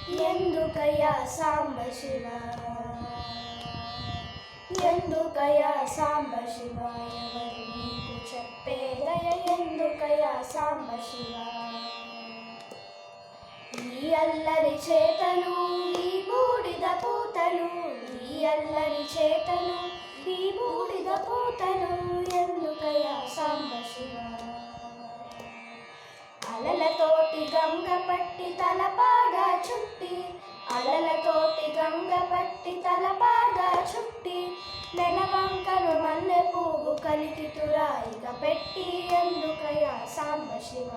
ఎందుకయ్యా సాంబ శివ, ఎందుకయ్యా సాంబ శివ, ఎవరు నీకు చెప్పేదయ ఎందుకయ్యా సాంబ శివ. ఈ అల్లరి చేతలు ఈ బూడిద పూతలు, ఈ అల్లరి చేతలు ఈ బూడిద పూతలు, ఎందుకయ్యా సాంబ శివ. అలలతోటి గంగ పట్టి తలపాగా చుట్టి, అలలతోటి గంగ పట్టి తలపాగా చుట్టి, నెలవంకను మల్లె పువ్వు కలికి తురాయిగా పెట్టి, ఎందుకయ్యా సాంబ శివ.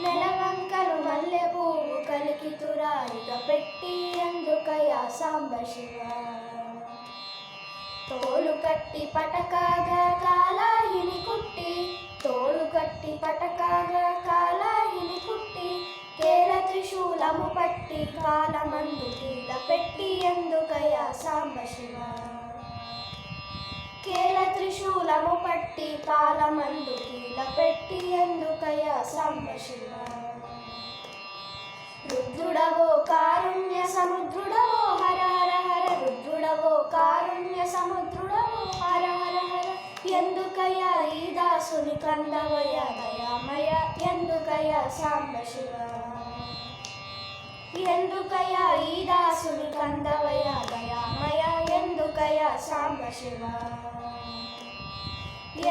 నెలవంకను మల్లె పువ్వు కలికి తురాయిగా పెట్టి, ఎందుకయ్యా సాంబ శివ. తోలు కట్టి పటకాగా కాలాహిని కుట్టి, తోలు కట్టి పటకాగా కాలాహిని కుట్టి, కేల త్రిశూలము పట్టి కాలమందు కీల పెట్టి, ఎందుకయ్యా సాంబ శివ. కేల త్రిశూలము పట్టి కాలమందు కీల పెట్టి, ఎందుకయ్యా సాంబ శివ. రుద్రుడవో కారుణ్య సముద్రుడవో హర హర హర, రుద్రుడవో కారుణ్య సముద్రుడవో హర హర హర, ఎందుకయ్యా ఈ దాసుని కందవయ్య దయామయ, ఎందుకయ్యా సాంబ శివ. ఎందుకయ్యా ఈ దాసుని కందవయ్య దయామయ, ఎందుకయ్యా సాంబ శివ.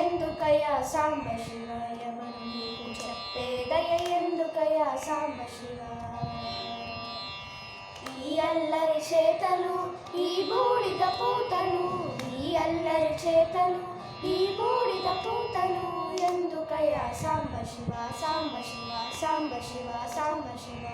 ఎందుకయ్యా సాంబ శివ, ఎవరు నీకు చెప్పేదయ ఎందుకయ్యా సాంబ శివ. ఈ అల్లరి చేతలు ఈ బూడిద పూతలు, ఈ అల్లరి చేతలు ఈ బూడిద పూతలు, ఎందుకయ్యా సాంబ శివ సాంబ శివ సాంబ శివ సాంబ శివ.